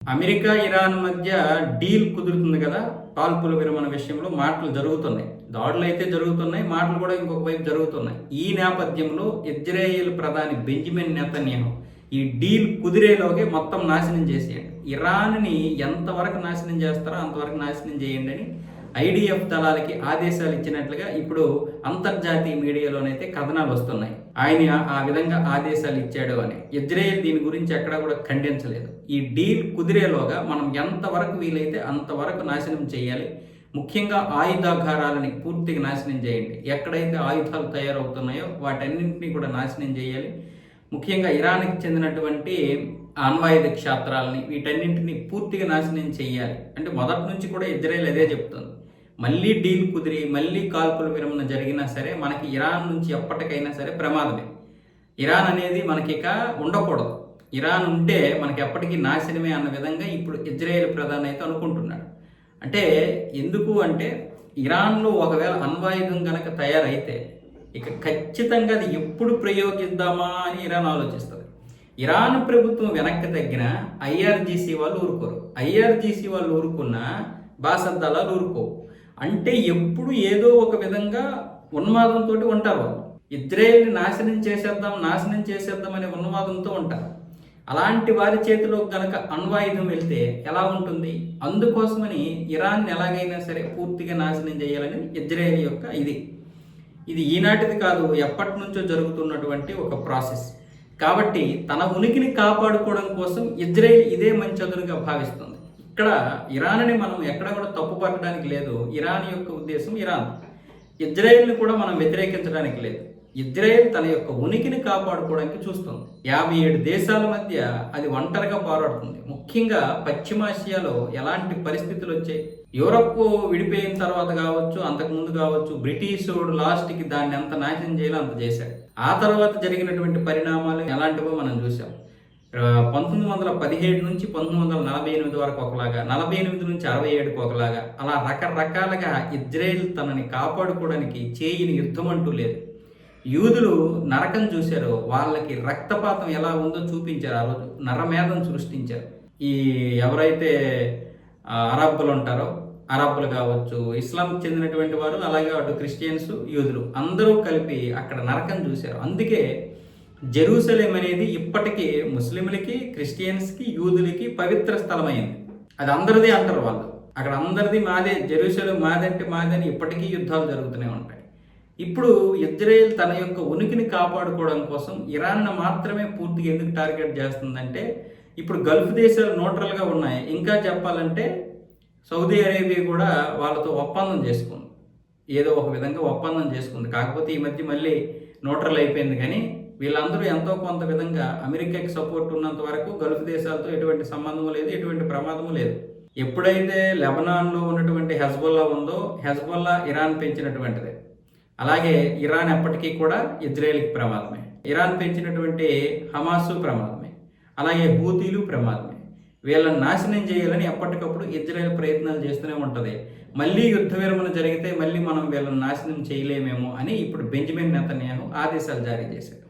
America, Iran మధ్య deal కుదురుతుంది కదా! కాల్పుల విరమణ విషయంలో మాటలు జరుగుతున్నాయి. దాడులైతే జరుగుతున్నాయి. మాటలు కూడా ఇంకొక వైపు జరుగుతున్నాయి. ఈ నేపథ్యంలో ఇజ్రాయెల్ ప్రధాని బెంజమిన్ నెతన్యాహు ఈ డీల్ కుదిరేలోగే మొత్తం నాశనం చేసేయండి. ఇరాన్ని ఎంతవరకు నాశనం చేస్తారో అంతవరకు నాశనం చేయండి అని ఐడిఎఫ్ దళాలకి ఆదేశాలు ఇచ్చినట్లుగా ఇప్పుడు అంతర్జాతీయ మీడియాలోనైతే కథనాలు వస్తున్నాయి. ఆయన ఆ విధంగా ఆదేశాలు ఇచ్చాడు అని. ఇజ్రాయెల్ దీని గురించి ఎక్కడా కూడా ఖండించలేదు. ఈ డీల్ కుదిరేలోగా మనం ఎంతవరకు వీలైతే అంతవరకు నాశనం చేయాలి. ముఖ్యంగా ఆయుధాగారాలని పూర్తిగా నాశనం చేయండి. ఎక్కడైతే ఆయుధాలు తయారవుతున్నాయో వాటన్నింటినీ కూడా నాశనం చేయాలి. ముఖ్యంగా ఇరాన్కి చెందినటువంటి అణ్వాయుధ క్షేత్రాలని వీటన్నింటినీ పూర్తిగా నాశనం చేయాలి. అంటే మొదటి నుంచి కూడా ఇజ్రాయెల్ అదే చెప్తుంది. మళ్ళీ డీల్ కుదిరి మళ్ళీ కాల్పుల విరమణ జరిగినా సరే మనకి ఇరాన్ నుంచి ఎప్పటికైనా సరే ప్రమాదమే. ఇరాన్ అనేది మనకి ఇక ఉండకూడదు. ఇరాన్ ఉంటే మనకి ఎప్పటికీ నాశనమే అన్న విధంగా ఇప్పుడు ఇజ్రాయెల్ ప్రధాని అయితే అనుకుంటున్నాడు. అంటే ఎందుకు అంటే ఇరాన్లో ఒకవేళ అణ్వాయుధం కనుక తయారైతే ఇక ఖచ్చితంగా అది ఎప్పుడు ప్రయోగిద్దామా అని ఇరాన్ ఆలోచిస్తుంది. ఇరాన్ ప్రభుత్వం వెనక్కి తగ్గిన ఐఆర్జీసీ వాళ్ళు ఊరుకోరు. ఐఆర్జీసీ వాళ్ళు ఊరుకున్నా బాసద్ దళాలు ఊరుకోవు. అంటే ఎప్పుడు ఏదో ఒక విధంగా ఉన్మాదంతో ఉంటారు వాళ్ళు. ఇజ్రాయెల్ని నాశనం చేసేద్దాం అనే ఉన్మాదంతో ఉంటారు. అలాంటి వారి చేతిలో గనక అణ్వాయుధం వెళ్తే ఎలా ఉంటుంది? అందుకోసమని ఇరాన్ని ఎలాగైనా సరే పూర్తిగా నాశనం చేయాలని ఇజ్రాయెల్ యొక్క ఇది ఈనాటిది కాదు, ఎప్పటి నుంచో జరుగుతున్నటువంటి ఒక ప్రాసెస్. కాబట్టి తన ఉనికిని కాపాడుకోవడం కోసం ఇజ్రాయెల్ ఇదే మంచి అదునుగా భావిస్తుంది. ఇక్కడ ఇరాన్ని మనం ఎక్కడ కూడా తప్పు పట్టడానికి లేదు. ఇరాన్ యొక్క ఉద్దేశం ఇరాన్. ఇజ్రాయెల్ని కూడా మనం వ్యతిరేకించడానికి లేదు. ఇజ్రాయెల్ తన యొక్క ఉనికిని కాపాడుకోవడానికి చూస్తుంది. 57 దేశాల మధ్య అది ఒంటరిగా పోరాడుతుంది. ముఖ్యంగా పశ్చిమాసియాలో ఎలాంటి పరిస్థితులు వచ్చాయి? యూరప్ విడిపోయిన తర్వాత కావచ్చు, అంతకుముందు కావచ్చు, బ్రిటిషోడు లాస్ట్కి దాన్ని ఎంత నాశనం చేయాలో అంత చేశాడు. ఆ తర్వాత జరిగినటువంటి పరిణామాలు ఎలాంటివో మనం చూసాం. 1917 నుంచి 1948 వరకు ఒకలాగా, 48 నుంచి 67కి ఒకలాగా, అలా రకరకాలుగా ఇజ్రాయెల్ తనని కాపాడుకోవడానికి చేయని యుద్ధం అంటూ లేదు. యూదులు నరకం చూశారు. వాళ్ళకి రక్తపాతం ఎలా ఉందో చూపించారు. ఆ రోజు నరమేధం సృష్టించారు. ఈ ఎవరైతే అరబ్బులు ఉంటారో, అరబ్బులు కావచ్చు, ఇస్లాంకి చెందినటువంటి వారు, అలాగే అటు క్రిస్టియన్స్, యూదులు అందరూ కలిపి అక్కడ నరకం చూశారు. అందుకే జెరూసలేం అనేది ఇప్పటికీ ముస్లింలకి, క్రిస్టియన్స్కి, యూదులకి పవిత్ర స్థలమైంది. అది అందరిది అంటారు వాళ్ళు. అక్కడ అందరిది మాదే, జెరూసలేం మాదంటే మాదని ఇప్పటికీ యుద్ధాలు జరుగుతూనే ఉంటాయి. ఇప్పుడు ఇజ్రాయెల్ తన యొక్క ఉనికిని కాపాడుకోవడం కోసం ఇరాన్ను మాత్రమే పూర్తిగా ఎందుకు టార్గెట్ చేస్తుందంటే ఇప్పుడు గల్ఫ్ దేశాలు న్యూట్రల్గా ఉన్నాయి. ఇంకా చెప్పాలంటే సౌదీ అరేబియా కూడా వాళ్ళతో ఒప్పందం చేసుకుంది. ఏదో ఒక విధంగా ఒప్పందం చేసుకుంది. కాకపోతే ఈ మధ్య మళ్ళీ న్యూట్రల్ అయిపోయింది. కానీ వీళ్ళందరూ ఎంతో కొంత విధంగా అమెరికాకి సపోర్ట్ ఉన్నంత వరకు గల్ఫ్ దేశాలతో ఎటువంటి సంబంధము లేదు, ఎటువంటి ప్రమాదము లేదు. ఎప్పుడైతే లెబనాన్లో ఉన్నటువంటి హెజ్బొల్లా ఉందో, హెజ్బొల్లా ఇరాన్ పెంచినటువంటిదే. అలాగే ఇరాన్ ఎప్పటికీ కూడా ఇజ్రాయెల్కి ప్రమాదమే. ఇరాన్ పెంచినటువంటి హమాసు ప్రమాదమే. అలాగే హూతీలు ప్రమాదమే. వీళ్ళని నాశనం చేయాలని ఎప్పటికప్పుడు ఇజ్రాయెల్ ప్రయత్నాలు చేస్తూనే ఉంటుంది. మళ్ళీ యుద్ధ విరమణ జరిగితే మళ్ళీ మనం వీళ్ళని నాశనం చేయలేమేమో అని ఇప్పుడు బెంజమిన్ నెతన్యాహు ఆదేశాలు జారీ చేశారు.